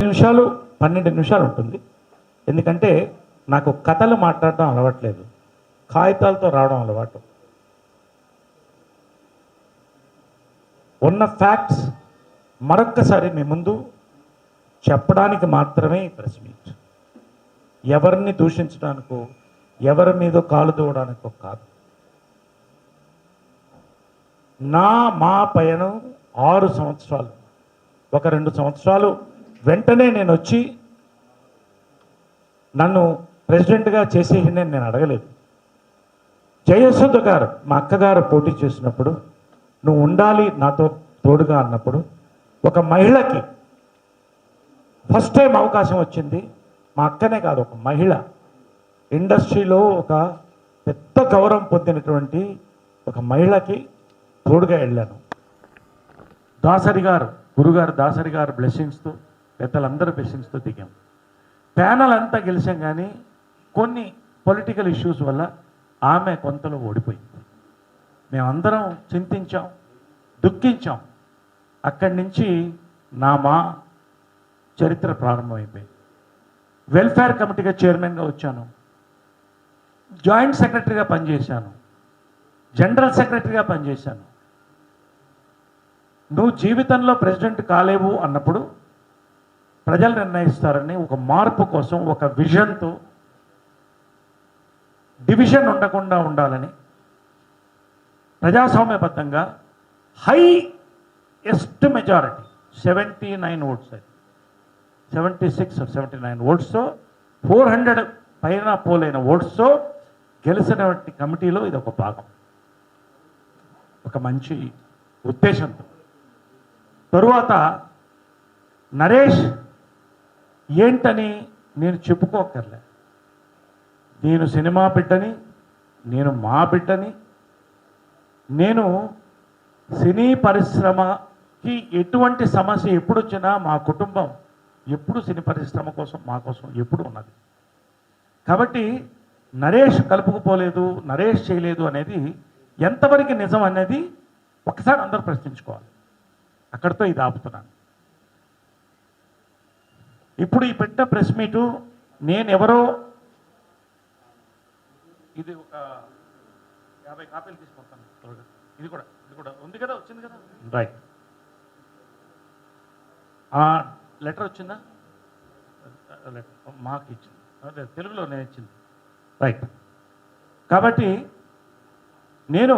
నిమిషాలు 12 నిమిషాలు ఉంటుంది. ఎందుకంటే నాకు కథలు మాట్లాడడం అలవాట్లేదు, కాగితాలతో రావడం అలవాటు. ఉన్న ఫ్యాక్ట్స్ మరొక్కసారి మీ ముందు చెప్పడానికి మాత్రమే ఈ ప్రెస్ మీట్. ఎవరిని దూషించడానికో ఎవరి మీద కాలు దూవడానికో కాదు. మా పయనం 6 సంవత్సరాలు. ఒక 2 సంవత్సరాలు వెంటనే నేను వచ్చి నన్ను ప్రెసిడెంట్గా చేసేయండి నేను అడగలేదు. జయసుధ గారు మా అక్కగారు పోటీ చేసినప్పుడు నువ్వు ఉండాలి నాతో తోడుగా అన్నప్పుడు ఒక మహిళకి ఫస్ట్ టైం అవకాశం వచ్చింది. మా అక్కనే కాదు, ఒక మహిళ ఇండస్ట్రీలో ఒక పెద్ద గౌరవం పొందినటువంటి ఒక మహిళకి తోడుగా వెళ్ళాను. దాసరి గారు, గురుగారు దాసరి గారు బ్లెస్సింగ్స్తో, పెద్దలందరూ బ్లెస్సింగ్స్తో దిగాం. ప్యానల్ అంతా గెలిచాం, కానీ కొన్ని పొలిటికల్ ఇష్యూస్ వల్ల ఆమె కొంతలో ఓడిపోయింది. మేమందరం చింతించాం, దుఃఖించాం. అక్కడి నుంచి మా చరిత్ర ప్రారంభమైపోయింది. వెల్ఫేర్ కమిటీగా చైర్మన్గా వచ్చాను, జాయింట్ సెక్రటరీగా పనిచేశాను, జనరల్ సెక్రటరీగా పనిచేశాను. నువ్వు జీవితంలో ప్రెసిడెంట్ కాలేవు అన్నప్పుడు ప్రజలు నిర్ణయిస్తారని ఒక మార్పు కోసం, ఒక విజన్తో, డివిజన్ ఉండకుండా ఉండాలని ప్రజాస్వామ్యబద్ధంగా హైయెస్ట్ మెజారిటీ 79 ఓట్స్, 76 or 79 ఓట్స్తో 400 పైన పోలైన ఓట్స్తో గెలిచినటువంటి కమిటీలో ఇది ఒక భాగం, ఒక మంచి ఉద్దేశంతో. తరువాత నరేష్ ఏంటని నేను చెప్పుకోకర్లే. నేను సినిమా బిడ్డని, నేను మా బిడ్డని, నేను సినీ పరిశ్రమకి ఎటువంటి సమస్య ఎప్పుడు వచ్చినా మా కుటుంబం ఎప్పుడు సినీ పరిశ్రమ కోసం, మా కోసం ఎప్పుడు ఉన్నది. కాబట్టి నరేష్ కలుపుకుపోలేదు, నరేష్ చేయలేదు అనేది ఎంతవరకు నిజం అనేది ఒకసారి అందరూ ప్రశ్నించుకోవాలి. అక్కడితో ఇది ఆపుతున్నాను. ఇప్పుడు ఈ పెట్టిన ప్రెస్ మీటు నేను ఎవరో, ఇది ఒక 50 కాపీలు తీసుకుంటాను. ఇది కూడా ఉంది కదా, వచ్చింది కదా, రైట్. లెటర్ వచ్చిందా? మాకు ఇచ్చింది, అదే తెలుగులో నేను ఇచ్చింది, రైట్. కాబట్టి నేను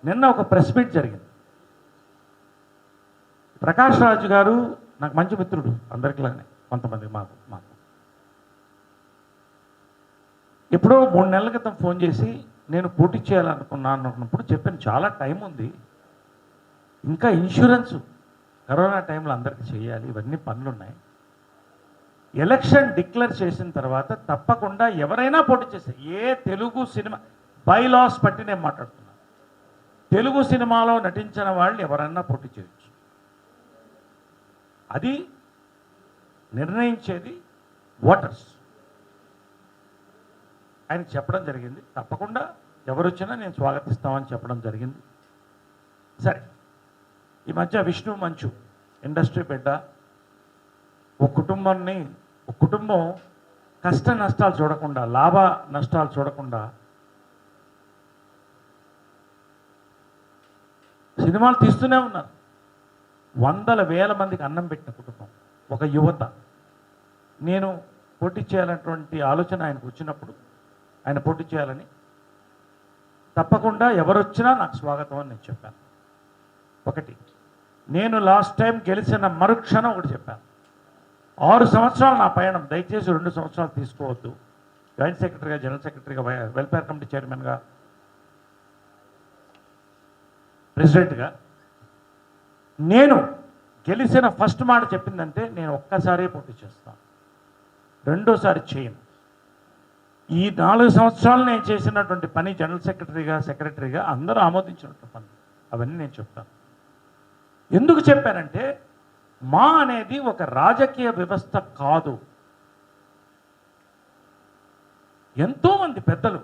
నిన్న ఒక ప్రెస్ మీట్ జరిగింది. ప్రకాష్ రాజు గారు నాకు మంచి మిత్రుడు, అందరికిలానే కొంతమంది మాకు ఎప్పుడో 3 నెలల క్రితం ఫోన్ చేసి నేను పోటీ చేయాలనుకున్నాను అన్నప్పుడు చెప్పాను, చాలా టైం ఉంది, ఇంకా ఇన్సూరెన్స్ కరోనా టైంలో అందరికీ చేయాలి, ఇవన్నీ పనులు ఉన్నాయి. ఎలక్షన్ డిక్లేర్ చేసిన తర్వాత తప్పకుండా ఎవరైనా పోటీ చేస్తే, ఏ తెలుగు సినిమా బైలాస్ పట్టి నేను మాట్లాడుతున్నాను, తెలుగు సినిమాలో నటించిన వాళ్ళు ఎవరైనా పోటీ చేయొచ్చు. అది నిర్ణయించేది ఓటర్స్. ఆయనకు చెప్పడం జరిగింది, తప్పకుండా ఎవరు వచ్చినా నేను స్వాగతిస్తామని చెప్పడం జరిగింది. సరే, ఈ మధ్య విష్ణు మంచు ఇండస్ట్రీ బిడ్డ, ఒక కుటుంబం కష్ట నష్టాలు చూడకుండా, లాభ నష్టాలు చూడకుండా సినిమాలు తీస్తూనే ఉన్నారు. వందల వేల మందికి అన్నం పెట్టిన కుటుంబం, ఒక యువత. నేను పోటీ చేయాలన్నటువంటి ఆలోచన ఆయనకు వచ్చినప్పుడు, ఆయన పోటీ చేయాలని, తప్పకుండా ఎవరు వచ్చినా నాకు స్వాగతం అని నేను చెప్పాను. ఒకటి, నేను లాస్ట్ టైం గెలిచిన మరుక్షణం ఒకటి చెప్పాను, 6 సంవత్సరాలు నా పయనం, దయచేసి 2 సంవత్సరాలు తీసుకోవద్దు. జాయింట్ సెక్రటరీగా, జనరల్ సెక్రటరీగా, వెల్ఫేర్ కమిటీ చైర్మన్గా, ప్రెసిడెంట్గా నేను గెలిచిన ఫస్ట్ మాట చెప్పిందంటే నేను ఒక్కసారే పోటీ చేస్తాను, రెండోసారి చేయను. ఈ 4 సంవత్సరాలు నేను చేసినటువంటి పని, జనరల్ సెక్రటరీగా అందరూ ఆమోదించినటువంటి పని, అవన్నీ నేను చెప్తాను. ఎందుకు చెప్పానంటే, మా అనేది ఒక రాజకీయ వ్యవస్థ కాదు. ఎంతోమంది పెద్దలు,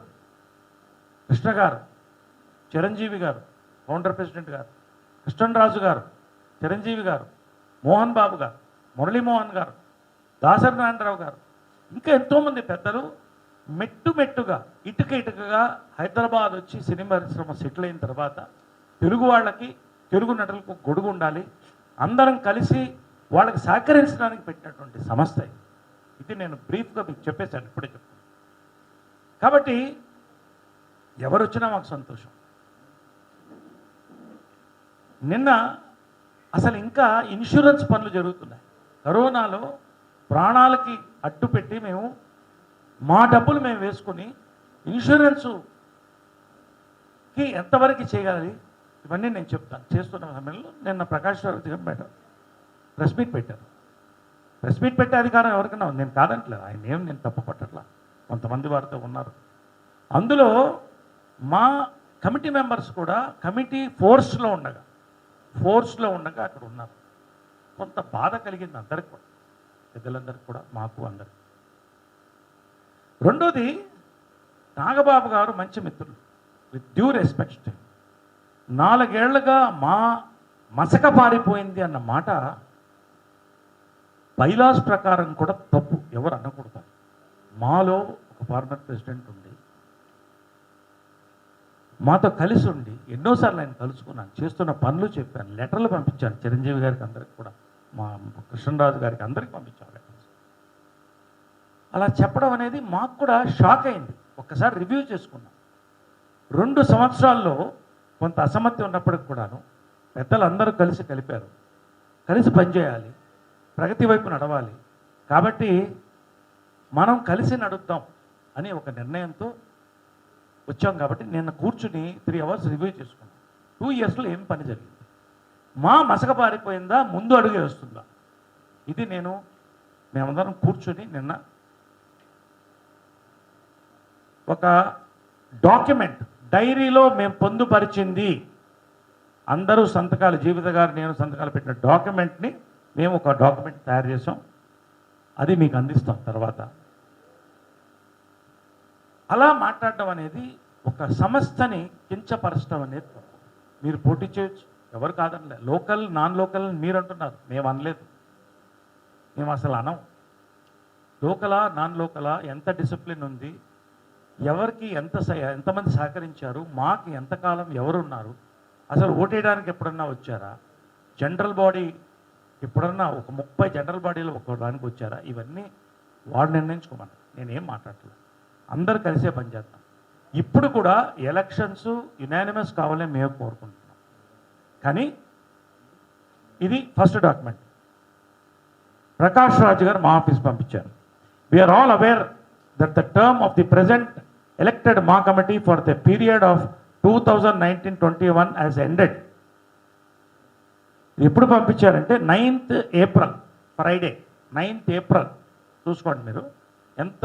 కృష్ణ గారు, చిరంజీవి గారు, ఫౌండర్ ప్రెసిడెంట్ గారు, కృష్ణరాజు గారు, చిరంజీవి గారు, మోహన్ బాబు గారు, మురళీమోహన్ గారు, దాసరి నారాయణరావు గారు, ఇంకా ఎంతోమంది పెద్దలు మెట్టుగా ఇటుకగా హైదరాబాద్ వచ్చి సినిమా పరిశ్రమ సెటిల్ అయిన తర్వాత తెలుగు వాళ్ళకి, తెలుగు నటులకు గొడుగు ఉండాలి, అందరం కలిసి వాళ్ళకి సహకరించడానికి పెట్టినటువంటి సంస్థ ఇది. నేను బ్రీఫ్గా మీకు చెప్పేశాను, ఇప్పుడే చెప్తాను. కాబట్టి ఎవరు వచ్చినా మాకు సంతోషం. నిన్న అసలు ఇంకా ఇన్సూరెన్స్ పనులు జరుగుతున్నాయి. కరోనాలో ప్రాణాలకి అడ్డు పెట్టి మేము మా డబ్బులు మేము వేసుకుని ఇన్సూరెన్స్కి ఎంతవరకు చేయగలది ఇవన్నీ నేను చెప్తాను. చేస్తున్న సమయంలో నిన్న ప్రకాష్ రావు గారు ప్రెస్ మీట్ పెట్టారు. ప్రెస్ మీట్ పెట్టే అధికారం ఎవరికైనా ఉంది, నేను కాదంటలేదు. ఆయన ఏం నేను తప్పు పట్టట్లా, కొంతమంది వారితో ఉన్నారు. అందులో మా కమిటీ మెంబర్స్ కూడా కమిటీ ఫోర్స్లో ఉండగా అక్కడ ఉన్నారు. కొంత బాధ కలిగింది అందరికి కూడా, పెద్దలందరికీ కూడా, మాకు అందరికి. రెండోది, నాగబాబు గారు మంచి మిత్రులు, విత్ డ్యూ రెస్పెక్ట్. 4 ఏళ్లుగా మా మసక పారిపోయింది అన్న మాట బైలాస్ ప్రకారం కూడా తప్పు, ఎవరు అనకూడదు. మాలో ఒక ఫార్మర్ ప్రెసిడెంట్ ఉండి మాతో కలిసి ఉండి ఎన్నోసార్లు ఆయన కలుసుకున్నాను, చేస్తున్న పనులు చెప్పాను, లెటర్లు పంపించాను చిరంజీవి గారికి, అందరికి కూడా, మా కృష్ణరాజు గారికి, అందరికి పంపించాను లెటర్స్. అలా చెప్పడం అనేది మాకు కూడా షాక్ అయింది. ఒక్కసారి రివ్యూ చేసుకున్నాం. 2 సంవత్సరాల్లో కొంత అసమ్మతి ఉన్నప్పటికి కూడాను పెద్దలందరూ కలిపారు, కలిసి పనిచేయాలి, ప్రగతి వైపు నడవాలి. కాబట్టి మనం కలిసి నడుద్దాం అని ఒక నిర్ణయంతో వచ్చాం. కాబట్టి నిన్న కూర్చుని 3 అవర్స్ రివ్యూ చేసుకున్నాం. 2 ఇయర్స్లో ఏం పని జరిగింది, మా మసక పారిపోయిందా, ముందు అడుగే వస్తుందా, ఇది మేమందరం కూర్చుని నిన్న ఒక డాక్యుమెంట్, డైరీలో మేము పొందుపరిచింది, అందరూ సంతకాలు, జీవిత గారు నేను సంతకాలు పెట్టిన డాక్యుమెంట్ని మేము ఒక డాక్యుమెంట్ తయారు చేసాం. అది మీకు అందిస్తాం తర్వాత. అలా మాట్లాడడం అనేది ఒక సంస్థని కించపరచడం అనేది తప్పు. మీరు పోటీ చేయొచ్చు, ఎవరు కాదనలే. లోకల్ నాన్ లోకల్ మీరు అంటున్నారు, మేము అనలేదు, మేము అసలు అనం. లోకలా నాన్ లోకలా, ఎంత డిసిప్లిన్ ఉంది, ఎవరికి ఎంతమంది సహకరించారు, మాకు ఎంతకాలం ఎవరున్నారు, అసలు ఓటేయడానికి ఎప్పుడన్నా వచ్చారా, జనరల్ బాడీ ఎప్పుడన్నా ఒక 30 జనరల్ బాడీలో ఒక దానికి వచ్చారా, ఇవన్నీ వాడు నిర్ణయించుకోమని నేనేం మాట్లాడలేదు. అందరు కలిసే పనిచేద్దాం. ఇప్పుడు కూడా ఎలక్షన్స్ యునానిమస్ కావాలని మేము కోరుకుంటున్నాం. కానీ ఇది ఫస్ట్ డాక్యుమెంట్ ప్రకాష్ రాజ్ గారు మా ఆఫీస్ పంపించారు. We are all aware that the term of the present elected Ma committee for the period of 2019-21 has ended. ఎప్పుడు పంపించారంటే 9th April, Friday 9th April. చూసుకోండి మీరు ఎంత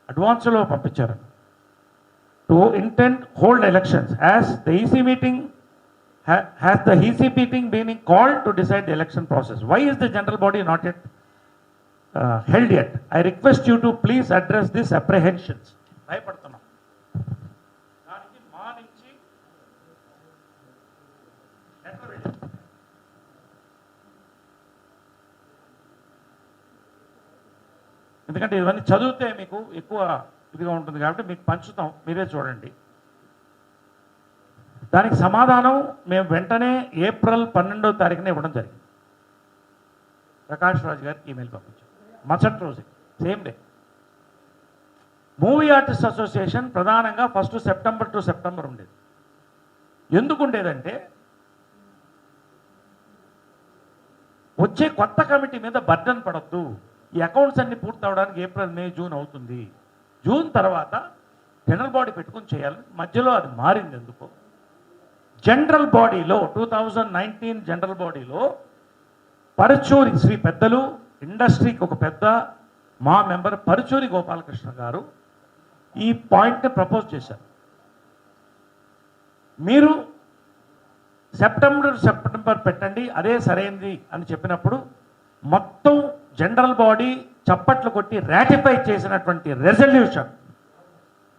అడ్వాన్స్లో పంపించారని. To intend hold elections as the EC meeting has the EC meeting been called to decide the election process. Why is the general body not yet held yet? I request you to please address these apprehensions. భయపడుతున్నాం. దానికి మా నుంచి letter వెళ్ళింది. ఎందుకంటే ఇవన్నీ చదివితే మీకు ఎక్కువ ఇదిగా ఉంటుంది కాబట్టి మీకు పంచుతాం, మీరే చూడండి. దానికి సమాధానం మేము వెంటనే ఏప్రిల్ 12వ తారీఖున ఇవ్వడం జరిగింది. ప్రకాష్ రాజ్ గారికి ఈమెయిల్ పంపించాం మరుసటి రోజు, same day. Movie artist association ప్రధానంగా 1 సెప్టెంబర్ టు సెప్టెంబర్ ఉండేది. ఎందుకు ఉండేదంటే వచ్చే కొత్త కమిటీ మీద బర్డన్ పడద్దు, ఈ అకౌంట్స్ అన్ని పూర్తి అవడానికి ఏప్రిల్, మే, జూన్ అవుతుంది. జూన్ తర్వాత జనరల్ బాడీ పెట్టుకుని చేయాలని. మధ్యలో అది మారింది ఎందుకో. జనరల్ బాడీలో 2019 జనరల్ బాడీలో పరుచూరి శ్రీ పెద్దలు, ఇండస్ట్రీకి ఒక పెద్ద మా మెంబర్ పరుచూరి గోపాలకృష్ణ గారు ఈ పాయింట్ని ప్రపోజ్ చేశారు. మీరు సెప్టెంబర్ పెట్టండి, అదే సరైనది అని చెప్పినప్పుడు మొత్తం జనరల్ బాడీ చప్పట్లు కొట్టి రాటిఫై చేసినటువంటి రెజల్యూషన్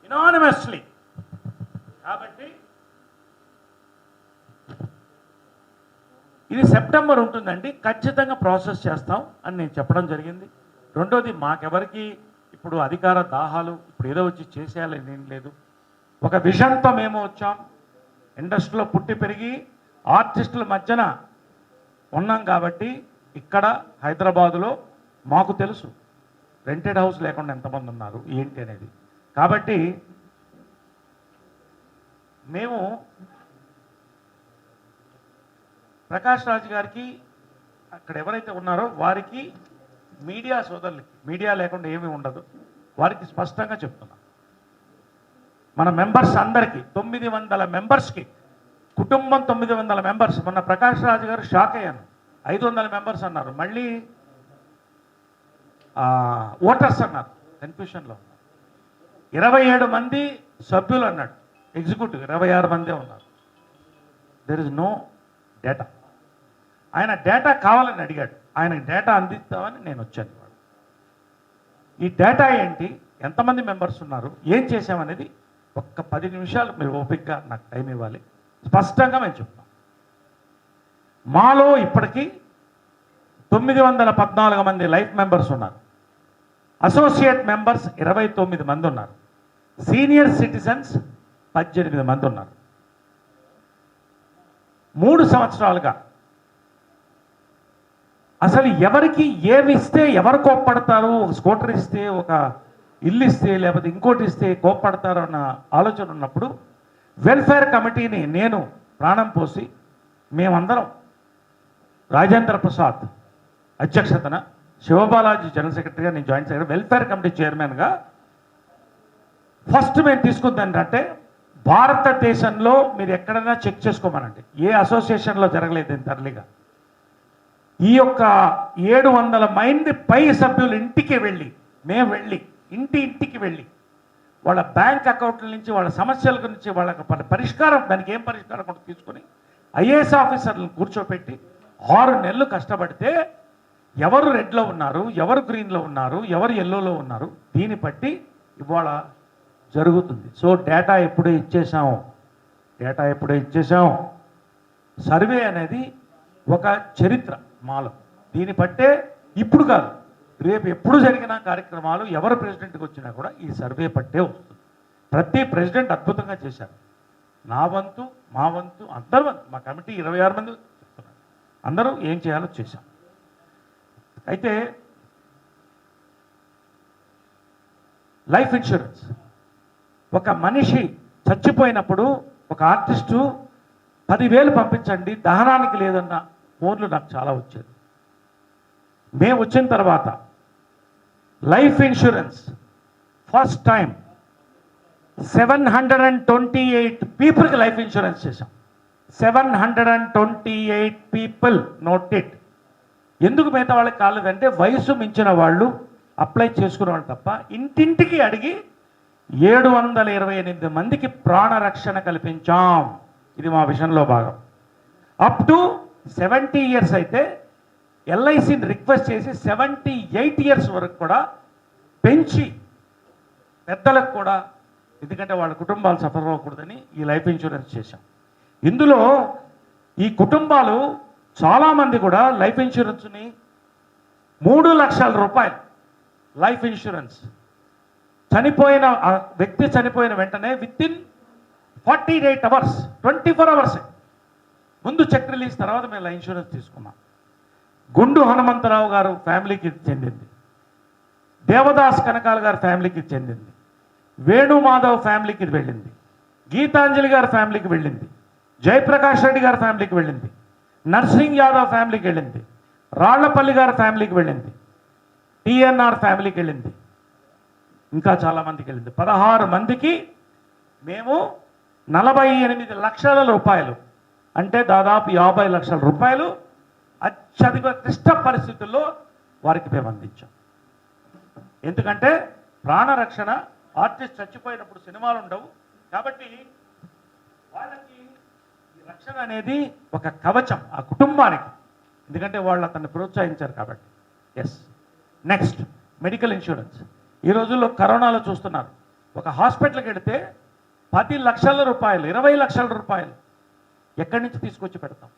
యునానిమస్లీ. కాబట్టి ఇది సెప్టెంబర్ ఉంటుందండి, ఖచ్చితంగా ప్రాసెస్ చేస్తాం అని నేను చెప్పడం జరిగింది. రెండోది, మాకెవరికి ఇప్పుడు అధికార దాహాలు ఇప్పుడు ఏదో వచ్చి చేసేయాలని ఏం లేదు. ఒక విజన్తో మేము వచ్చాం. ఇండస్ట్రీలో పుట్టి పెరిగి ఆర్టిస్టుల మధ్యన ఉన్నాం కాబట్టి ఇక్కడ హైదరాబాదులో మాకు తెలుసు రెంటెడ్ హౌస్ లేకుండా ఎంతమంది ఉన్నారు ఏంటి అనేది. కాబట్టి మేము ప్రకాష్ రాజ్ గారికి అక్కడ ఎవరైతే ఉన్నారో వారికి, మీడియా సోదరులకి, మీడియా లేకుండా ఏమీ ఉండదు, వారికి స్పష్టంగా చెప్తున్నాం. మన మెంబర్స్ అందరికీ 900 మెంబర్స్కి, కుటుంబం 900 మెంబర్స్. మొన్న ప్రకాష్ రాజ్ గారు షాక్ అయ్యాను, 500 మెంబర్స్ అన్నారు, మళ్ళీ ఓటర్స్ అన్నారు, కన్ఫ్యూషన్లో ఉన్నారు. 27 మంది సభ్యులు అన్నాడు, ఎగ్జిక్యూటివ్ 26 మందే ఉన్నారు. There is no data. ఆయన డేటా కావాలని అడిగాడు, ఆయనకు డేటా అందిస్తామని నేను వచ్చాను. ఈ డేటా ఏంటి, ఎంతమంది మెంబర్స్ ఉన్నారు, ఏం చేశామనేది ఒక్క 10 నిమిషాలు మీరు ఓపికగా నాకు టైం ఇవ్వాలి, స్పష్టంగా మేము చెప్తాం. మాలో ఇప్పటికీ 914 మంది లైఫ్ మెంబర్స్ ఉన్నారు. అసోసియేట్ మెంబర్స్ 29 మంది ఉన్నారు. సీనియర్ సిటిజన్స్ 18 మంది ఉన్నారు. 3 సంవత్సరాలుగా అసలు ఎవరికి ఏమి ఇస్తే ఎవరు కోప్పడతారు, ఒక స్కూటర్ ఇస్తే, ఒక ఇల్లు ఇస్తే, లేకపోతే ఇంకోటి ఇస్తే కోప్పడతారు అన్న ఆలోచన ఉన్నప్పుడు వెల్ఫేర్ కమిటీని నేను ప్రాణం పోసి మేమందరం, రాజేంద్ర ప్రసాద్ అధ్యక్షతన, శివబాలాజీ జనరల్ సెక్రటరీగా, నేను జాయింట్ సెక్రటరీ, వెల్ఫేర్ కమిటీ చైర్మన్గా ఫస్ట్ మేము తీసుకుంది ఏంటంటే, భారతదేశంలో మీరు ఎక్కడైనా చెక్ చేసుకోమనండి, ఏ అసోసియేషన్లో జరగలేదు ఇంత అర్లీగా. ఈ యొక్క 700 మంది పై సభ్యులు ఇంటికి వెళ్ళి, మేము వెళ్ళి ఇంటికి వెళ్ళి వాళ్ళ బ్యాంక్ అకౌంట్ల నుంచి, వాళ్ళ సమస్యల గురించి, వాళ్ళకి పరిష్కారం, దానికి ఏం పరిష్కారం కూడా తీసుకొని ఐఏఎస్ ఆఫీసర్లను కూర్చోపెట్టి 6 నెలలు కష్టపడితే ఎవరు రెడ్లో ఉన్నారు, ఎవరు గ్రీన్లో ఉన్నారు, ఎవరు ఎల్లోలో ఉన్నారు, దీన్ని బట్టి ఇవాళ జరుగుతుంది. సో డేటా ఎప్పుడే ఇచ్చేసాం. సర్వే అనేది ఒక చరిత్ర మాలో. దీన్ని బట్టే ఇప్పుడు కాదు, రేపు ఎప్పుడు జరిగిన కార్యక్రమాలు ఎవరు ప్రెసిడెంట్కి వచ్చినా కూడా ఈ సర్వే పట్టే వస్తుంది. ప్రతి ప్రెసిడెంట్ అద్భుతంగా చేశారు. నా వంతు, మా వంతు, అందరూ, మా కమిటీ 26 మంది చెప్తున్నారు, అందరూ ఏం చేయాలో చేశాం. అయితే లైఫ్ ఇన్సూరెన్స్, ఒక మనిషి చచ్చిపోయినప్పుడు ఒక ఆర్టిస్టు 10,000 పంపించండి దహనానికి లేదన్న ఫోన్లు నాకు చాలా వచ్చేది. మేము వచ్చిన తర్వాత లైఫ్ ఇన్సూరెన్స్ ఫస్ట్ టైం 728 పీపుల్కి లైఫ్ ఇన్సూరెన్స్ చేశాం. 728 పీపుల్, నోట్ ఇట్. ఎందుకు మిగతా వాళ్ళకి కాలేదంటే వయసు మించిన వాళ్ళు అప్లై చేసుకునే వాళ్ళు తప్ప, ఇంటింటికి అడిగి 728 మందికి ప్రాణరక్షణ కల్పించాం. ఇది మా విషయంలో భాగం. అప్ టు 70 ఇయర్స్ అయితే ఎల్ఐసిని రిక్వెస్ట్ చేసి 78 ఇయర్స్ వరకు కూడా పెంచి పెద్దలకు కూడా, ఎందుకంటే వాళ్ళ కుటుంబాలు సఫర్ అవ్వకూడదని ఈ లైఫ్ ఇన్సూరెన్స్ చేశాం. ఇందులో ఈ కుటుంబాలు చాలామంది కూడా లైఫ్ ఇన్సూరెన్స్ని 3 లక్షల రూపాయలు లైఫ్ ఇన్సూరెన్స్, చనిపోయిన వ్యక్తి చనిపోయిన వెంటనే వితిన్ 48 అవర్స్, 24 అవర్స్ ముందు చెక్ రిలీజ్, తర్వాత మేము లైఫ్ ఇన్సూరెన్స్ తీసుకున్నాం. గుండు హనుమంతరావు గారు ఫ్యామిలీకి చెందింది, దేవదాస్ కనకాల గారి ఫ్యామిలీకి చెందింది, వేణుమాధవ్ ఫ్యామిలీకి వెళ్ళింది, గీతాంజలి గారి ఫ్యామిలీకి వెళ్ళింది, జయప్రకాష్ రెడ్డి గారి ఫ్యామిలీకి వెళ్ళింది, నర్సింగ్ యాదవ్ ఫ్యామిలీకి వెళ్ళింది, రాళ్లపల్లి గారి ఫ్యామిలీకి వెళ్ళింది, టిఎన్ఆర్ ఫ్యామిలీకి వెళ్ళింది, ఇంకా చాలామందికి వెళ్ళింది. 16 మందికి మేము 48 లక్షల రూపాయలు, అంటే దాదాపు 50 లక్షల రూపాయలు అత్యధిక క్లిష్ట పరిస్థితుల్లో వారికి మేము అందించాం. ఎందుకంటే ప్రాణరక్షణ, ఆర్టిస్ట్ చచ్చిపోయినప్పుడు సినిమాలు ఉండవు కాబట్టి వాళ్ళకి ఈ రక్షణ అనేది ఒక కవచం ఆ కుటుంబానికి, ఎందుకంటే వాళ్ళు అతన్ని ప్రోత్సహించారు కాబట్టి. ఎస్. Next, medical insurance. ఈ రోజుల్లో కరోనాలో చూస్తున్నారు, ఒక హాస్పిటల్కి వెళితే 10 లక్షల రూపాయలు, 20 లక్షల రూపాయలు ఎక్కడి నుంచి తీసుకొచ్చి పెడతాం?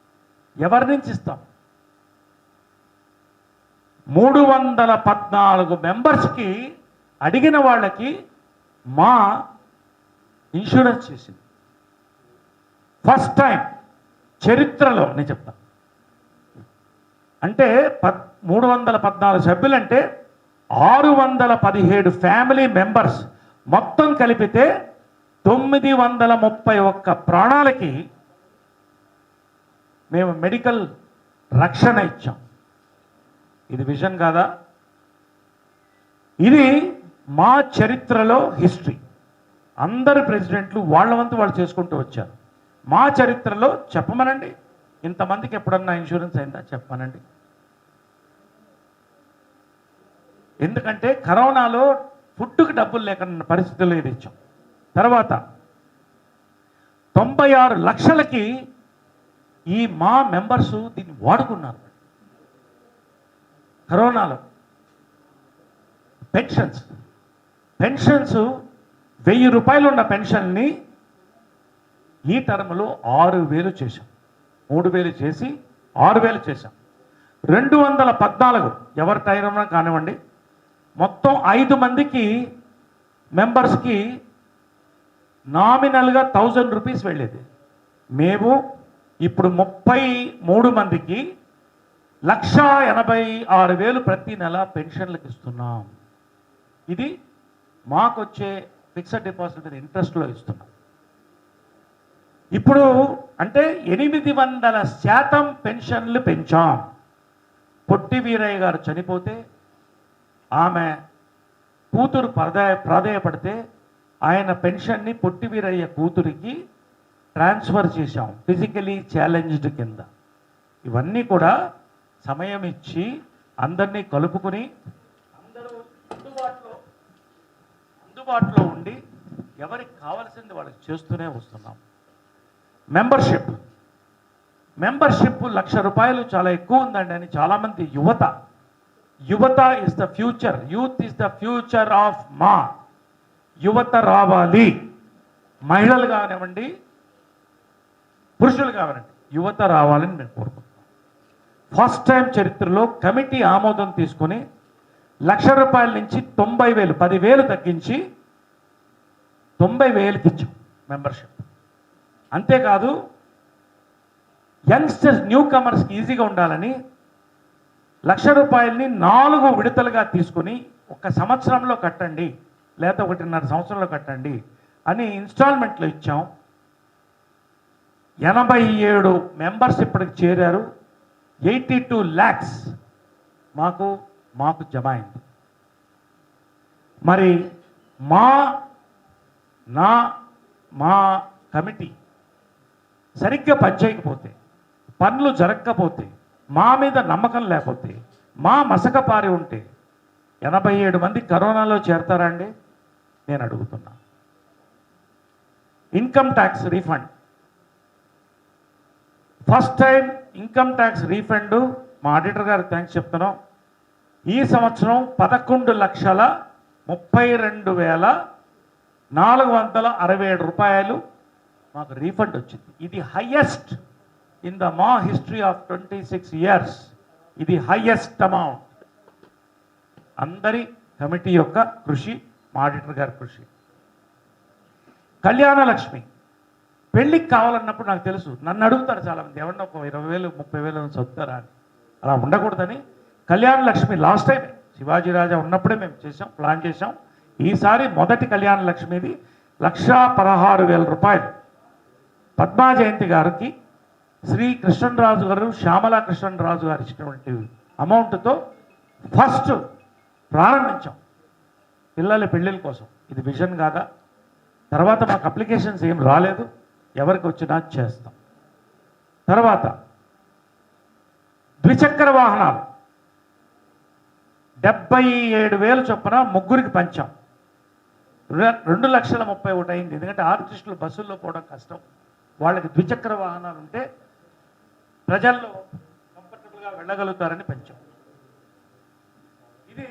ఎవరి నుంచి ఇస్తాం? 314 మెంబర్స్కి అడిగిన వాళ్ళకి మా ఇన్సూరెన్స్ చేసింది. ఫస్ట్ టైం చరిత్రలో నేను చెప్తాను. అంటే 314 సభ్యులంటే 617 ఫ్యామిలీ మెంబర్స్ మొత్తం కలిపితే 931 ప్రాణాలకి మేము మెడికల్ రక్షణ ఇచ్చాం. ఇది విజన్ కాదా? ఇది మా చరిత్రలో హిస్టరీ. అందరు ప్రెసిడెంట్లు వాళ్ళ వంతు వాళ్ళు చేసుకుంటూ వచ్చారు. మా చరిత్రలో చెప్పమనండి, ఇంతమందికి ఎప్పుడన్నా ఇన్సూరెన్స్ అయిందా చెప్పమనండి. ఎందుకంటే కరోనాలో ఫుడ్కి డబ్బులు లేకుండా పరిస్థితుల్లో ఇది ఇచ్చాం. తర్వాత 96 లక్షలకి ఈ మా మెంబర్సు దీన్ని వాడుకున్నారు. కరోనాలో పెన్షన్స్ 1000 రూపాయలు ఉన్న పెన్షన్ని ఈ టర్మ్లో 6000 చేశాం. 3000 చేసి 6000 చేశాం. 214 ఎవరి టైం కానివ్వండి, మొత్తం 5 మందికి మెంబర్స్కి నామినల్గా 1000 రూపీస్ వెళ్ళేది. మేము ఇప్పుడు 33 మందికి 1,86,000 ప్రతి నెల పెన్షన్లకు ఇస్తున్నాం. ఇది మాకొచ్చే ఫిక్స్డ్ డిపాజిట్ మీద ఇంట్రెస్ట్లో ఇస్తున్నాం. ఇప్పుడు అంటే 800% పెన్షన్లు పెంచాం. పొట్టి వీరయ్య గారు చనిపోతే ఆమె కూతురు ప్రాధేయపడితే ఆయన పెన్షన్ని పొట్టి వీరయ్య కూతురికి ట్రాన్స్ఫర్ చేశాం ఫిజికలీ ఛాలెంజ్డ్ కింద. ఇవన్నీ కూడా సమయం ఇచ్చి అందరినీ కలుపుకొని అందరూ అందుబాటులో ఉండి ఎవరికి కావాల్సింది వాళ్ళకి చేస్తూనే వస్తున్నాం. మెంబర్షిప్ 1,00,000 రూపాయలు చాలా ఎక్కువ ఉందండి అని చాలామంది యువత is the future, youth is the future of మా. యువత రావాలి, మహిళలు కానివ్వండి, పురుషులు కానివ్వండి, యువత రావాలని నేను కోరుకుంటున్నాను. ఫస్ట్ టైం చరిత్రలో కమిటీ ఆమోదం తీసుకుని 1,00,000 రూపాయల నుంచి 90,000 10,000 తగ్గించి 90,000కి ఇచ్చాం మెంబర్షిప్. అంతేకాదు యంగ్స్టర్స్ న్యూ కమర్స్కి ఈజీగా ఉండాలని 1,00,000 రూపాయలని 4 విడతలుగా తీసుకుని 1 సంవత్సరంలో కట్టండి లేదా 1.5 సంవత్సరంలో కట్టండి అని ఇన్స్టాల్మెంట్లో ఇచ్చాం. 87 మెంబర్స్ ఇప్పటికి చేరారు. 82 lakhs మాకు జమ అయింది. మరి మా కమిటీ సరిగ్గా పనిచేయకపోతే, పనులు జరగకపోతే, మా మీద నమ్మకం లేకపోతే, మా మసక పారి ఉంటే 87 మంది కరోనాలో చేరతారా అండి? నేను అడుగుతున్నా. Income tax refund, first time income tax refund మా ఆడిటర్ గారికి థ్యాంక్స్ చెప్తున్నాం. ఈ సంవత్సరం 11,32,467 రూపాయలు మాకు రీఫండ్ వచ్చింది. ఇది హయ్యెస్ట్ ఇన్ ద మా హిస్టరీ ఆఫ్ 26 years. ఇది హయ్యెస్ట్ అమౌంట్. అందరి కమిటీ యొక్క కృషి, మా ఆడిటర్ గారి కృషి. కళ్యాణ లక్ష్మి పెళ్ళికి కావాలన్నప్పుడు నాకు తెలుసు, నన్ను అడుగుతారు చాలామంది, ఎవరన్నా ఒక 20,000 30,000 చదువుతారా అని. అలా ఉండకూడదని కళ్యాణ లక్ష్మి లాస్ట్ టైం శివాజీ రాజా ఉన్నప్పుడే మేము ప్లాన్ చేసాం. ఈసారి మొదటి కళ్యాణ లక్ష్మిది 1,16,000 రూపాయలు పద్మా జయంతి గారికి శ్రీ కృష్ణరాజు గారు, శ్యామలా కృష్ణరాజు గారు ఇచ్చినటువంటి అమౌంట్తో ఫస్ట్ ప్రారంభించాం పిల్లల పెళ్ళిళ్ళ కోసం. ఇది విజన్ కాదా? తర్వాత మాకు అప్లికేషన్స్ ఏం రాలేదు, ఎవరికి వచ్చినా చేస్తాం. తర్వాత ద్విచక్ర వాహనాలు 77,000 చొప్పున ముగ్గురికి పంచాం. 2,31,000 అయింది. ఎందుకంటే ఆర్టిస్టులు బస్సుల్లో పోవడం కష్టం, వాళ్ళకి ద్విచక్ర వాహనాలు ఉంటే ప్రజల్లో కంఫర్టబుల్గా వెళ్ళగలుగుతారని పంచాం. ఇది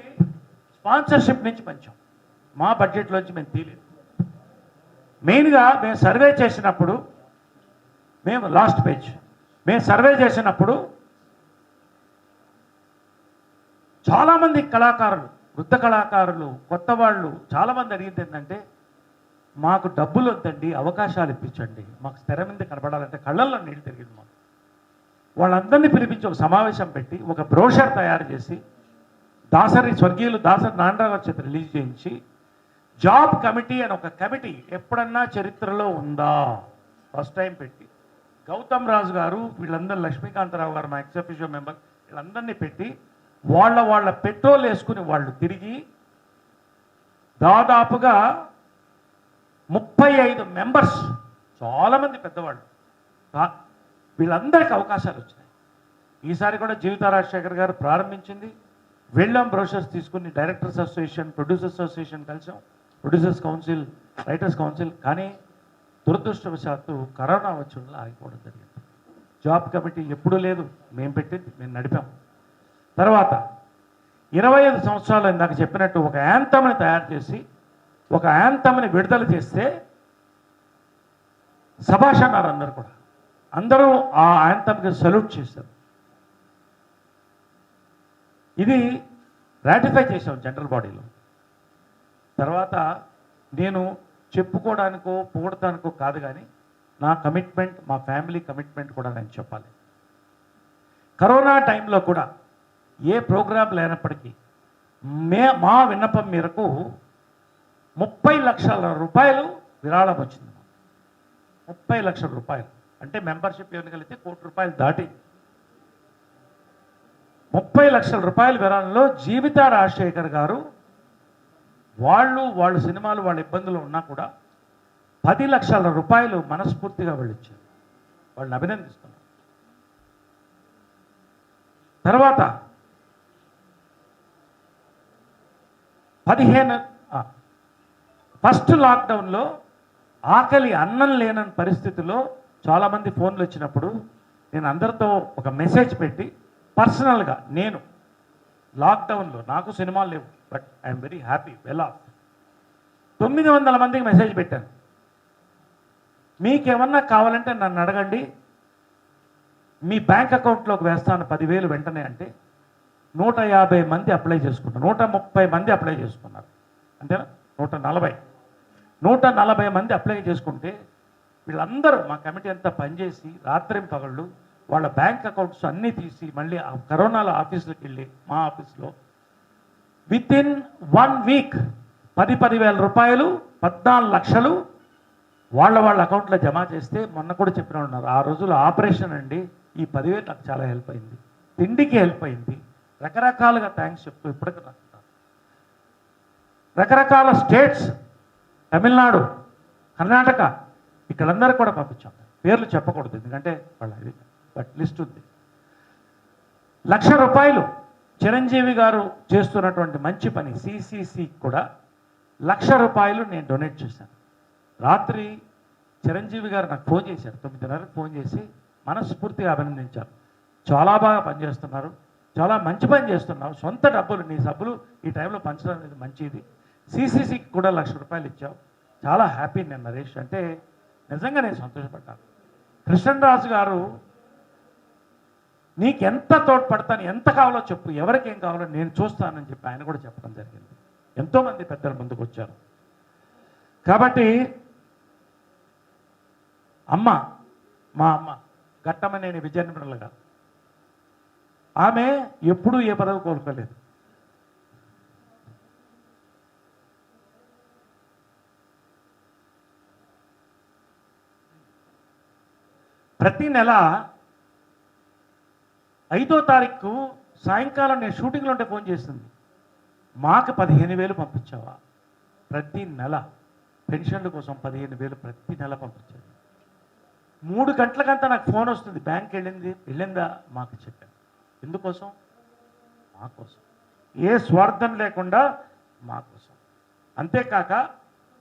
స్పాన్సర్షిప్ నుంచి పంచాం, మా బడ్జెట్లోంచి మేము తీయలేదు. మెయిన్గా మేము సర్వే చేసినప్పుడు మేము లాస్ట్ పేజ్ మేము సర్వే చేసినప్పుడు చాలామంది కళాకారులు, వృద్ధ కళాకారులు, కొత్త వాళ్ళు చాలామంది అడిగింది ఏంటంటే, మాకు డబ్బులు వద్దండి, అవకాశాలు ఇప్పించండి, మాకు స్థిర మీద కనపడాలంటే కళ్ళల్లో నీళ్ళు తిరిగింది మాకు. వాళ్ళందరినీ పిలిపించి ఒక సమావేశం పెట్టి ఒక బ్రోషర్ తయారు చేసి స్వర్గీయులు దాసరి నారాయణరావు చేత రిలీజ్ చేయించి జాబ్ కమిటీ అని ఒక కమిటీ ఎప్పుడన్నా చరిత్రలో ఉందా ఫస్ట్ టైం పెట్టి గౌతమ్ రాజు గారు వీళ్ళందరూ, లక్ష్మీకాంతరావు గారు మా ఎక్స్-అఫీషియో మెంబర్, వీళ్ళందరినీ పెట్టి వాళ్ళ పెట్రోల్ వేసుకుని వాళ్ళు తిరిగి దాదాపుగా 35 మెంబర్స్, చాలామంది పెద్దవాళ్ళు, వీళ్ళందరికీ అవకాశాలు వచ్చినాయి. ఈసారి కూడా జీవిత రాజశేఖర్ గారు ప్రారంభించింది. వెళ్ళాం, బ్రోషర్స్ తీసుకుని డైరెక్టర్స్ అసోసియేషన్, ప్రొడ్యూసర్స్ అసోసియేషన్ కలిసాం, ప్రొడ్యూసర్స్ కౌన్సిల్, రైటర్స్ కౌన్సిల్. కానీ దురదృష్టవశాత్తు కరోనా వచ్చి ఆగిపోవడం జరిగింది. జాబ్ కమిటీ ఎప్పుడూ లేదు, మేము పెట్టింది, మేము నడిపాం. తర్వాత 25 సంవత్సరాలు ఇందాక చెప్పినట్టు ఒక యాంథమ్ని తయారు చేసి ఒక యాంథమ్ని విడుదల చేస్తే సభాష్ అన్నారు అందరూ కూడా. అందరూ ఆ యాంథమ్కి సెల్యూట్ చేశారు. ఇది రాటిఫై చేశాం జనరల్ బాడీలో. తర్వాత నేను చెప్పుకోవడానికో పొగడటానికో కాదు, కానీ నా కమిట్మెంట్, మా ఫ్యామిలీ కమిట్మెంట్ కూడా నేను చెప్పాలి. కరోనా టైంలో కూడా ఏ ప్రోగ్రాం లేనప్పటికీ మా విన్నపం మేరకు 30 లక్షల రూపాయలు విరాళం వచ్చింది. 30 లక్షల రూపాయలు అంటే మెంబర్షిప్ ఎన్నికలైతే ₹1,00,00,000 దాటి 30 లక్షల రూపాయల విరాళంలో జీవిత రాజశేఖర్ గారు వాళ్ళు సినిమాలు వాళ్ళ ఇబ్బందులు ఉన్నా కూడా 10 లక్షల రూపాయలు మనస్ఫూర్తిగా వెళ్ళిచ్చారు. వాళ్ళని అభినందిస్తున్నాను. తర్వాత 15 ఫస్ట్ లాక్డౌన్లో ఆకలి అన్నం లేనని పరిస్థితిలో చాలామంది ఫోన్లు వచ్చినప్పుడు నేను అందరితో ఒక మెసేజ్ పెట్టి పర్సనల్గా, నేను లాక్డౌన్లో నాకు సినిమాలు లేవు, but I'm very happy, well of, 900 మందికి మెసేజ్ పెట్టాను. మీకేమన్నా కావాలంటే నన్ను అడగండి, మీ బ్యాంక్ అకౌంట్లోకి వేస్తాను 10,000 వెంటనే అంటే 150 మంది అప్లై చేసుకున్నారు. 130 మంది అప్లై చేసుకున్నారు. అంతేనా? 140 మంది అప్లై చేసుకుంటే వీళ్ళందరూ మా కమిటీ అంతా పనిచేసి రాత్రిం పగళ్ళు వాళ్ళ బ్యాంక్ అకౌంట్స్ అన్నీ తీసి మళ్ళీ కరోనాలో ఆఫీసులకు వెళ్ళి మా ఆఫీస్లో విత్ ఇన్ 1 వీక్ 10,000 రూపాయలు, 14 లక్షలు వాళ్ళ అకౌంట్లో జమ చేస్తే, మొన్న కూడా చెప్పిన ఉన్నారు, ఆ రోజుల్లో ఆపరేషన్ అండి, ఈ 10,000 నాకు చాలా హెల్ప్ అయింది, తిండికి హెల్ప్ అయింది, రకరకాలుగా థ్యాంక్స్ చెప్తూ ఇప్పటికీ రకరకాల స్టేట్స్, తమిళనాడు, కర్ణాటక, ఇక్కడందరూ కూడా పంపించాం. పేర్లు చెప్పకూడదు ఎందుకంటే వాళ్ళ బట్ లిస్ట్ ఉంది. ₹1,00,000 చిరంజీవి గారు చేస్తున్నటువంటి మంచి పని సిసిసి కూడా ₹1,00,000 నేను డొనేట్ చేశాను. రాత్రి చిరంజీవి గారు నాకు ఫోన్ చేశారు, 9:30కి ఫోన్ చేసి మనస్ఫూర్తిగా అభినందించారు. చాలా బాగా పనిచేస్తున్నారు, చాలా మంచి పని చేస్తున్నావు, సొంత డబ్బులు నీ సబ్బులు ఈ టైంలో పంచడం అనేది మంచిది, సిసిసికి కూడా ₹1,00,000 ఇచ్చావు, చాలా హ్యాపీ నేను నరేష్ అంటే. నిజంగా నేను సంతోషపడ్డాను. కృష్ణరాజు గారు నీకెంత తోడ్పడతాను, ఎంత కావాలో చెప్పు, ఎవరికి ఏం కావాలో నేను చూస్తానని చెప్పి ఆయన కూడా చెప్పడం జరిగింది. ఎంతోమంది పెద్దలు ముందుకు వచ్చారు. కాబట్టి మా అమ్మ ఘట్టమనేని విజయనిర్మల గారు, ఆమె ఎప్పుడూ ఏ పదవి కోరుకోలేదు. ప్రతి నెల 5వ తారీఖు సాయంకాలం నేను షూటింగ్లో ఉంటే ఫోన్ చేస్తుంది, మాకు 15,000 పంపించావా? ప్రతి నెల పెన్షన్ల కోసం 15,000 ప్రతి నెల పంపించాను. 3 గంటలకంతా నాకు ఫోన్ వస్తుంది, బ్యాంక్ వెళ్ళిందా మాకు చెప్పాను. ఎందుకోసం? మా కోసం, ఏ స్వార్థం లేకుండా మా కోసం. అంతేకాక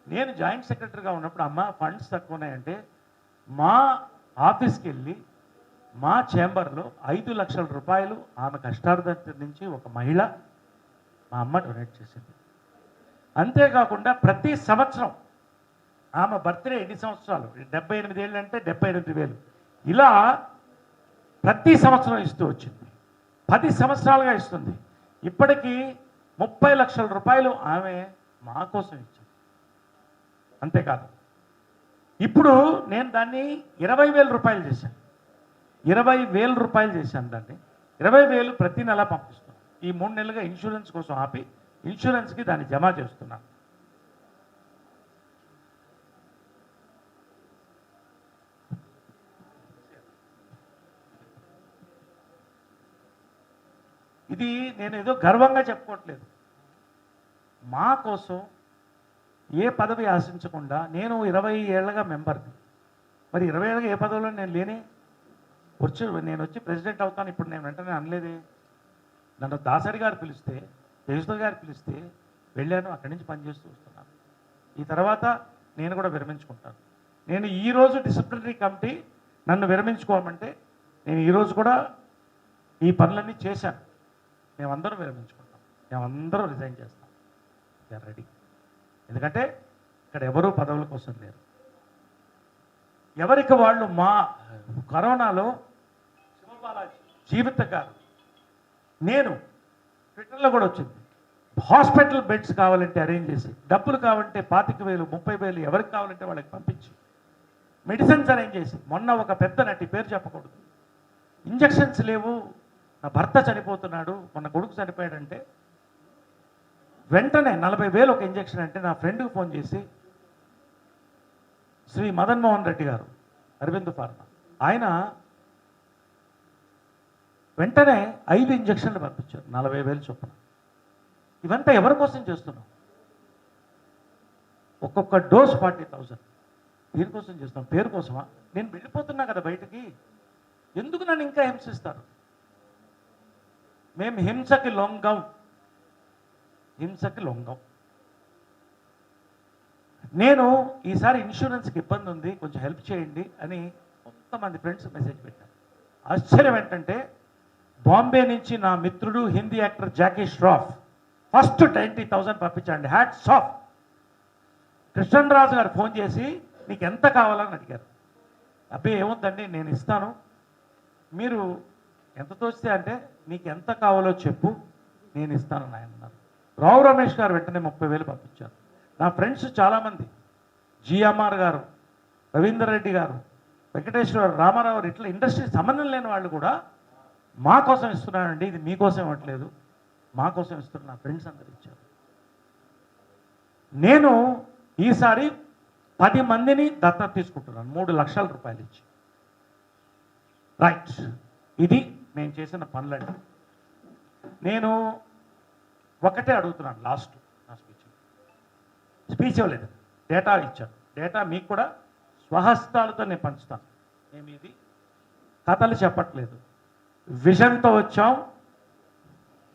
నేను జాయింట్ సెక్రటరీగా ఉన్నప్పుడు అమ్మ ఫండ్స్ తక్కువ ఉన్నాయంటే మా ఆఫీస్కి వెళ్ళి మా చేంబర్లో 5 లక్షల రూపాయలు ఆమె కష్టార్జితం నుంచి ఒక మహిళ మా అమ్మ డొనేట్ చేసింది. అంతేకాకుండా ప్రతి సంవత్సరం ఆమె బర్త్డే ఎన్ని సంవత్సరాలు, 78 ఏళ్ళు అంటే 78,000, ఇలా ప్రతి సంవత్సరం ఇస్తూ వచ్చింది. 10 సంవత్సరాలుగా ఇస్తుంది. ఇప్పటికీ 30 లక్షల రూపాయలు ఆమె మా కోసం ఇచ్చింది. అంతేకాదు, ఇప్పుడు నేను దాన్ని 20,000 రూపాయలు చేశాను. 20,000 రూపాయలు చేశాను దాన్ని. 20,000 ప్రతి నెల పంపిస్తున్నాను. ఈ 3 నెలలుగా ఇన్సూరెన్స్ కోసం ఆపి ఇన్సూరెన్స్కి దాన్ని జమ చేస్తున్నాను. ఇది నేను ఏదో గర్వంగా చెప్పుకోవట్లేదు. మా కోసం ఏ పదవి ఆశించకుండా నేను 20 ఏళ్ళగా మెంబర్ని. మరి 20 ఏళ్ళగా ఏ పదవిలో నేను లేని నేను వచ్చి ప్రెసిడెంట్ అవుతాను ఇప్పుడు నేను వెంటనే అనలేదే. నన్ను దాసరి గారు పిలిస్తే, తేజస్వి గారు పిలిస్తే వెళ్ళాను, అక్కడి నుంచి పనిచేస్తూ వస్తున్నాను. ఈ తర్వాత నేను కూడా విరమించుకుంటాను. నేను ఈరోజు డిసిప్లినరీ కమిటీ నన్ను విరమించుకోమంటే నేను ఈరోజు కూడా ఈ పనులన్నీ చేశాను. మేమందరం విరమించుకుంటాం, మేమందరం రిజైన్ చేస్తాం. We are. ఎందుకంటే ఇక్కడ ఎవరూ పదవుల కోసం లేరు. ఎవరికి వాళ్ళు మా కరోనాలో శివబాలాజీ జీవిత గారు, నేను ట్విట్టర్లో కూడా వచ్చింది, హాస్పిటల్ బెడ్స్ కావాలంటే అరేంజ్ చేసి, డబ్బులు కావాలంటే 25,000 30,000 ఎవరికి కావాలంటే వాళ్ళకి పంపించి, మెడిసిన్స్ అరేంజ్ చేసి, మొన్న ఒక పెద్ద నటి, పేరు చెప్పకూడదు, ఇంజక్షన్స్ లేవు, నా భర్త చనిపోతున్నాడు, మొన్న కొడుకు చనిపోయాడంటే వెంటనే 40,000 ఒక ఇంజక్షన్ అంటే నా ఫ్రెండ్కి ఫోన్ చేసి, శ్రీ మదన్ మోహన్ రెడ్డి గారు, అరవింద్ ఫార్మా, ఆయన వెంటనే 5 ఇంజక్షన్లు పంపించారు 40,000 చొప్పున. ఇవంతా ఎవరి కోసం చేస్తున్నాం? ఒక్కొక్క డోస్ 40,000. దీనికోసం చేస్తున్నాం, పేరు కోసమా? నేను వెళ్ళిపోతున్నా కదా బయటికి, ఎందుకు నన్ను ఇంకా హింసిస్తారు? మేము హింసకి లొంగం, హింసకి లొంగం. నేను ఈసారి ఇన్సూరెన్స్కి ఇబ్బంది ఉంది, కొంచెం హెల్ప్ చేయండి అని కొంతమంది ఫ్రెండ్స్ మెసేజ్ పెట్టారు. ఆశ్చర్యం ఏంటంటే, బాంబే నుంచి నా మిత్రుడు హిందీ యాక్టర్ జాకీ ష్రాఫ్ ఫస్ట్ 20,000 పంపించండి, హ్యాట్స్ ఆఫ్. కృష్ణరాజు గారు ఫోన్ చేసి నీకు ఎంత కావాలని అడిగారు. అబ్బాయి ఏముందండి నేను ఇస్తాను, మీరు ఎంత తోస్తే అంటే నీకు ఎంత కావాలో చెప్పు నేను ఇస్తాను ఆయన అన్నారు. రావు రమేష్ గారు వెంటనే 30,000 పంపించారు. నా ఫ్రెండ్స్ చాలామంది, జిఎంఆర్ గారు, రవీందర్ రెడ్డి గారు, వెంకటేశ్వర రామారావు గారు, ఇట్లా ఇండస్ట్రీ సంబంధం లేని వాళ్ళు కూడా మా కోసం ఇస్తున్నానండి, ఇది మీకోసం ఇవ్వట్లేదు, మా కోసం ఇస్తున్నారు. నా ఫ్రెండ్స్ అందరు ఇచ్చారు. నేను ఈసారి 10 మందిని దత్తత తీసుకుంటున్నాను 3 లక్షల రూపాయలు ఇచ్చి. రైట్, ఇది నేను చేసిన పనులండి. నేను ఒకటే అడుగుతున్నాను, లాస్ట్ నా స్పీచ్ ఇవ్వలేదు, డేటా ఇచ్చాను. డేటా మీకు కూడా స్వహస్తాలతో నేను పంచుతాను. మేము ఇది కథలు చెప్పట్లేదు, విజన్తో వచ్చాం,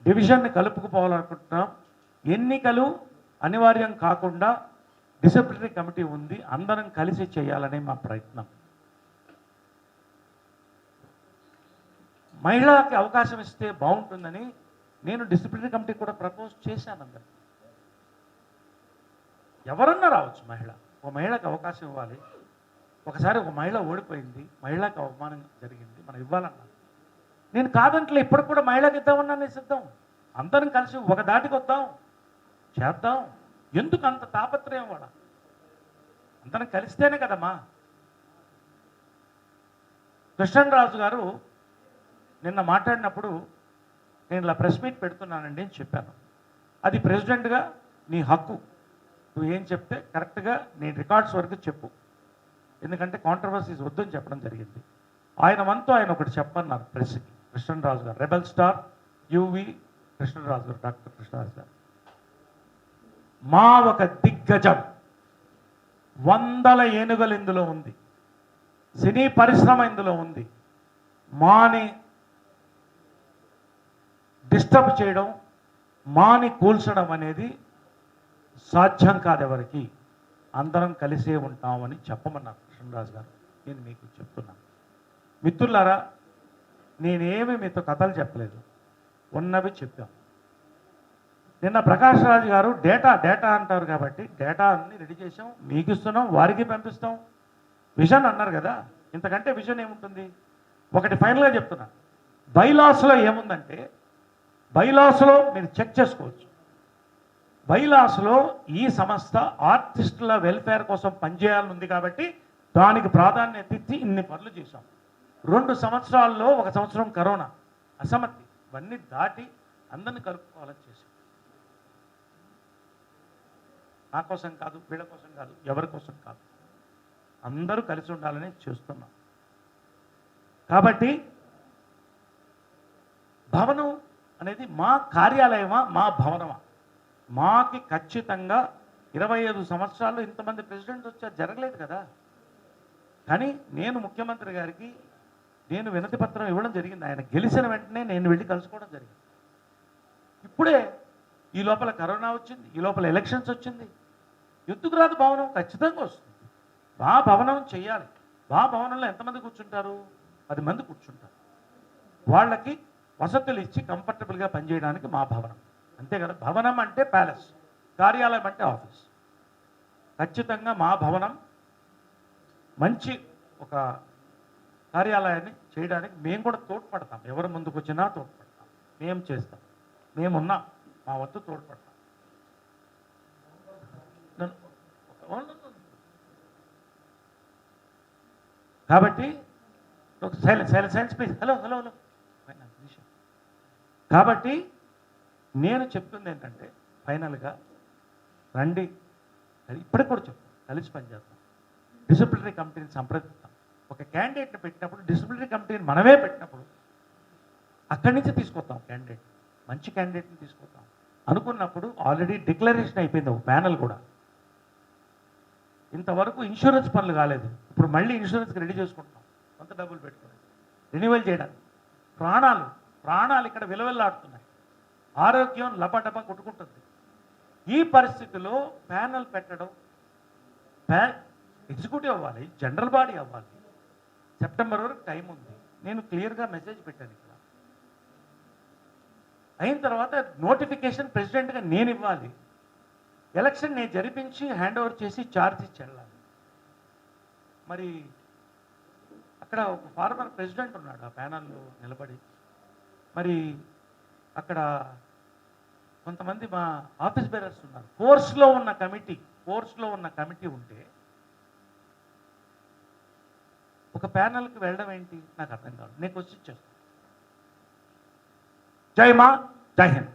డివిజన్ని కలుపుకుపోవాలనుకుంటున్నాం. ఎన్నికలు అనివార్యం కాకుండా డిసిప్లినరీ కమిటీ ఉంది, అందరం కలిసి చేయాలనే మా ప్రయత్నం. మహిళకి అవకాశం ఇస్తే బాగుంటుందని నేను డిసిప్లినరీ కమిటీ కూడా ప్రపోజ్ చేశాను. అందరికీ ఎవరన్నా రావచ్చు, ఒక మహిళకు అవకాశం ఇవ్వాలి. ఒకసారి ఒక మహిళ ఓడిపోయింది, మహిళకు అవమానం జరిగింది, మనం ఇవ్వాలన్నా నేను కాదంటలే, ఇప్పటికి కూడా మహిళకి ఇద్దామన్నా నేను సిద్ధం. అందరం కలిసి ఒక దాటికి వద్దాం, చేద్దాం. ఎందుకు అంత తాపత్రయం? వాడ అందరం కలిస్తేనే కదమ్మా. కృష్ణరాజు గారు నిన్న మాట్లాడినప్పుడు నేను ఇలా ప్రెస్ మీట్ పెడుతున్నానండి అని చెప్పాను. అది ప్రెసిడెంట్గా నీ హక్కు, నువ్వు ఏం చెప్తే కరెక్ట్గా నీ రికార్డ్స్ వరకు చెప్పు, ఎందుకంటే కాంట్రవర్సీస్ వద్దని చెప్పడం జరిగింది. ఆయన వంతు ఆయన ఒకటి చెప్పన్నారు ప్రెస్కి. కృష్ణరాజు గారు, రెబల్ స్టార్ యువి కృష్ణరాజు గారు, డాక్టర్ కృష్ణరాజు గారు, మా ఒక దిగ్గజం, 100 ఏనుగలు ఇందులో ఉంది, సినీ పరిశ్రమ ఇందులో ఉంది. మాని డిస్టర్బ్ చేయడం, మాని కూల్చడం అనేది సాధ్యం కాదు ఎవరికి. అందరం కలిసే ఉంటామని చెప్పమన్నారు కృష్ణరాజు గారు. నేను మీకు చెప్తున్నాను మిత్రులారా, నేనేమి మీతో కథలు చెప్పలేదు, ఉన్నవి చెప్పాం. నిన్న ప్రకాష్ రాజు గారు డేటా అంటారు కాబట్టి డేటా అన్ని రెడీ చేసాం, మీకు ఇస్తున్నాం, వారికి పంపిస్తాం. విజన్ అన్నారు కదా, ఇంతకంటే విజన్ ఏముంటుంది? ఒకటి ఫైనల్గా చెప్తున్నా, బైలాస్లో ఏముందంటే, బైలాస్లో మీరు చెక్ చేసుకోవచ్చు. బైలాస్లో ఈ సంస్థ ఆర్టిస్టుల వెల్ఫేర్ కోసం పనిచేయాలని ఉంది కాబట్టి దానికి ప్రాధాన్యత ఇచ్చి ఇన్ని పనులు చేశాం. 2 సంవత్సరాల్లో 1 సంవత్సరం కరోనా అసమర్థి ఇవన్నీ దాటి అందరిని కలుపుకోవాలని చేశాం. నా కోసం కాదు, వీళ్ళ కోసం కాదు, ఎవరి కోసం కాదు, అందరూ కలిసి ఉండాలని చేస్తున్నాం. కాబట్టి భవనం అనేది మా కార్యాలయమా, మా భవనమా? మాకి ఖచ్చితంగా 25 సంవత్సరాల్లో ఇంతమంది ప్రెసిడెంట్ వచ్చారు, జరగలేదు కదా. కానీ నేను ముఖ్యమంత్రి గారికి నేను వినతి పత్రం ఇవ్వడం జరిగింది. ఆయన గెలిచిన వెంటనే నేను వెళ్ళి కలుసుకోవడం జరిగింది. ఇప్పుడే ఈ లోపల కరోనా వచ్చింది, ఈ లోపల ఎలక్షన్స్ వచ్చింది. ఎందుకు రాదు భవనం? ఖచ్చితంగా వస్తుంది. మా భవనం చేయాలి. మా భవనంలో ఎంతమంది కూర్చుంటారు? 10 మంది కూర్చుంటారు. వాళ్ళకి వసతులు ఇచ్చి కంఫర్టబుల్గా పనిచేయడానికి మా భవనం, అంతే కదా. భవనం అంటే ప్యాలెస్, కార్యాలయం అంటే ఆఫీస్. ఖచ్చితంగా మా భవనం మంచి ఒక కార్యాలయాన్ని చేయడానికి మేము కూడా తోడ్పడతాం. ఎవరు ముందుకు వచ్చినా తోడ్పడతాం, మేము చేస్తాం, మేమున్నాం, మా వద్దు తోడ్పడతాం. కాబట్టి silence please. Hello hello hello. కాబట్టి నేను చెప్తుంది ఏంటంటే, ఫైనల్గా రండి, ఇప్పటికి కూడా చెప్తాం, కలిసి పనిచేస్తాం. డిసిప్లినరీ కమిటీని సంప్రదిస్తాం. ఒక క్యాండిడేట్ని పెట్టినప్పుడు, డిసిప్లినరీ కమిటీని మనమే పెట్టినప్పుడు అక్కడి నుంచి తీసుకొస్తాం క్యాండిడేట్, మంచి క్యాండిడేట్ని తీసుకొస్తాం అనుకున్నప్పుడు ఆల్రెడీ డిక్లరేషన్ అయిపోయింది ఒక ప్యానల్ కూడా. ఇంతవరకు ఇన్సూరెన్స్ పనులు కాలేదు, ఇప్పుడు మళ్ళీ ఇన్సూరెన్స్కి రెడీ చేసుకుంటాం, కొంత డబ్బులు పెట్టుకుని రెన్యువల్ చేయడానికి. ప్రాణాలు ఇక్కడ విలువెల్లాడుతున్నాయి, ఆరోగ్యం లపటప కొట్టుకుంటుంది. ఈ పరిస్థితిలో ప్యానల్ పెట్టడం, ఎగ్జిక్యూటివ్ అవ్వాలి, జనరల్ బాడీ అవ్వాలి. సెప్టెంబర్ వరకు టైం ఉంది. నేను క్లియర్గా మెసేజ్ పెట్టాను ఇక్కడ. అయిన తర్వాత నోటిఫికేషన్ ప్రెసిడెంట్గా నేను ఇవ్వాలి, ఎలక్షన్ నేను జరిపించి హ్యాండ్ ఓవర్ చేసి ఛార్జ్ ఇచ్చి వెళ్ళాలి. మరి అక్కడ ఒక ఫార్మర్ ప్రెసిడెంట్ ఉన్నాడు ఆ ప్యానల్లో నిలబడి. మరి అక్కడ కొంతమంది మా ఆఫీస్ బేరర్స్ ఉన్నారు. ఫోర్స్లో ఉన్న కమిటీ ఉంటే ఒక ప్యానల్కి వెళ్ళడం ఏంటి నాకు అర్థం కాదు. నేను క్వశ్చన్ చేస్తాను. జై మా, జై హింద్.